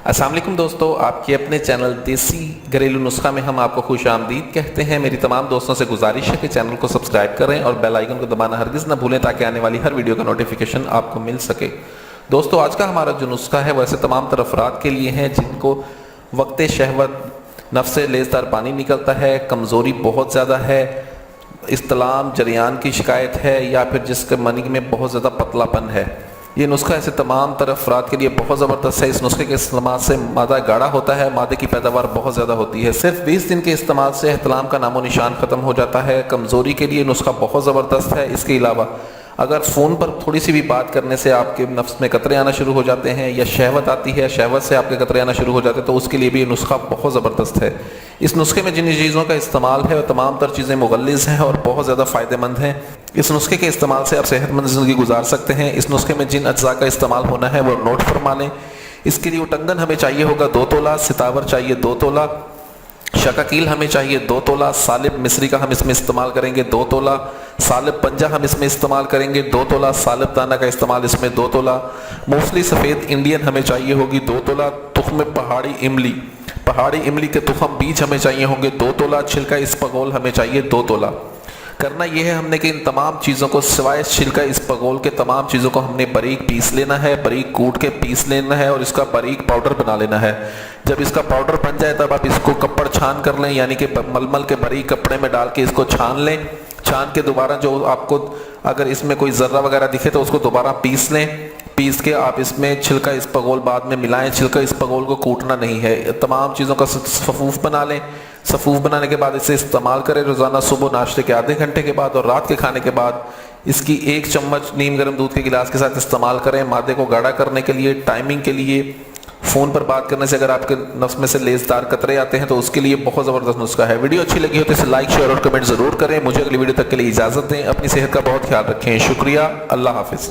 السلام علیکم دوستو، آپ کے اپنے چینل دیسی گھریلو نسخہ میں ہم آپ کو خوش آمدید کہتے ہیں۔ میری تمام دوستوں سے گزارش ہے کہ چینل کو سبسکرائب کریں اور بیل آئیکن کو دبانا ہرگز نہ بھولیں تاکہ آنے والی ہر ویڈیو کا نوٹیفیکیشن آپ کو مل سکے۔ دوستو، آج کا ہمارا جو نسخہ ہے وہ ایسے تمام تر افراد کے لیے ہیں جن کو وقت شہوت نفس سے لیزدار پانی نکلتا ہے، کمزوری بہت زیادہ ہے، استحلام جریان کی شکایت ہے، یا پھر جس کے منی میں بہت زیادہ پتلا پن ہے۔ یہ نسخہ ایسے تمام طرح افراد کے لیے بہت زبردست ہے۔ اس نسخے کے استعمال سے مادہ گاڑھا ہوتا ہے، مادے کی پیداوار بہت زیادہ ہوتی ہے۔ صرف 20 دن کے استعمال سے احتلام کا نام و نشان ختم ہو جاتا ہے۔ کمزوری کے لیے نسخہ بہت زبردست ہے۔ اس کے علاوہ اگر فون پر تھوڑی سی بھی بات کرنے سے آپ کے نفس میں قطرے آنا شروع ہو جاتے ہیں، یا شہوت آتی ہے، شہوت سے آپ کے قطرے آنا شروع ہو جاتے ہیں، تو اس کے لیے بھی یہ نسخہ بہت زبردست ہے۔ اس نسخے میں جن چیزوں کا استعمال ہے وہ تمام تر چیزیں مغلظ ہیں اور بہت زیادہ فائدہ مند ہیں۔ اس نسخے کے استعمال سے آپ صحت مند زندگی گزار سکتے ہیں۔ اس نسخے میں جن اجزاء کا استعمال ہونا ہے وہ نوٹ فرما لیں۔ اس کے لیے اٹنگن ہمیں چاہیے ہوگا 2 تولہ، ستاور چاہیے 2 تولہ، شکاکیل ہمیں چاہیے 2 تولہ، سالب مصری کا ہم اس میں استعمال کریں گے 2 تولہ، سالب پنجہ ہم اس میں استعمال کریں گے 2 تولہ، سالب دانہ کا استعمال اس میں 2 تولہ، موسلی سفید انڈین ہمیں چاہیے ہوگی 2 تولہ، تخم پہاڑی املی کے تخم بیج ہمیں چاہیے ہوں گے 2 تولہ، چھلکا اسپغول ہمیں چاہیے 2 تولہ۔ کرنا یہ ہے ہم نے کہ ان تمام چیزوں کو سوائے چھلکا اسپغول کے تمام چیزوں کو ہم نے باریک پیس لینا ہے، باریک کوٹ کے پیس لینا ہے اور اس کا باریک پاؤڈر بنا لینا ہے۔ جب اس کا پاؤڈر بن جائے تب آپ اس کو کپڑ چھان کر لیں، یعنی کہ ململ کے باریک کپڑے میں ڈال کے اس کو چھان لیں۔ چھان کے دوبارہ جو آپ کو اگر اس میں کوئی ذرہ وغیرہ دکھے تو اس کو دوبارہ پیس لیں۔ پیس کے آپ اس میں چھلکا اسپغول بعد میں ملائیں۔ چھلکا اسپغول کو کوٹنا نہیں ہے، تمام چیزوں کا صفوف بنا لیں۔ صفوف بنانے کے بعد اسے استعمال کریں روزانہ صبح ناشتے کے آدھے گھنٹے کے بعد اور رات کے کھانے کے بعد اس کی 1 چمچ نیم گرم دودھ کے گلاس کے ساتھ استعمال کریں۔ مادے کو گاڑھا کرنے کے لیے، ٹائمنگ کے لیے، فون پر بات کرنے سے اگر آپ کے نفس میں سے لیزدار قطرے آتے ہیں تو اس کے لیے بہت زبردست نسخہ ہے۔ ویڈیو اچھی لگی ہو تو اسے لائک، شیئر اور کمنٹ ضرور کریں۔ مجھے اگلی ویڈیو تک کے لیے اجازت دیں۔ اپنی صحت کا بہت خیال رکھیں۔ شکریہ۔ اللہ حافظ۔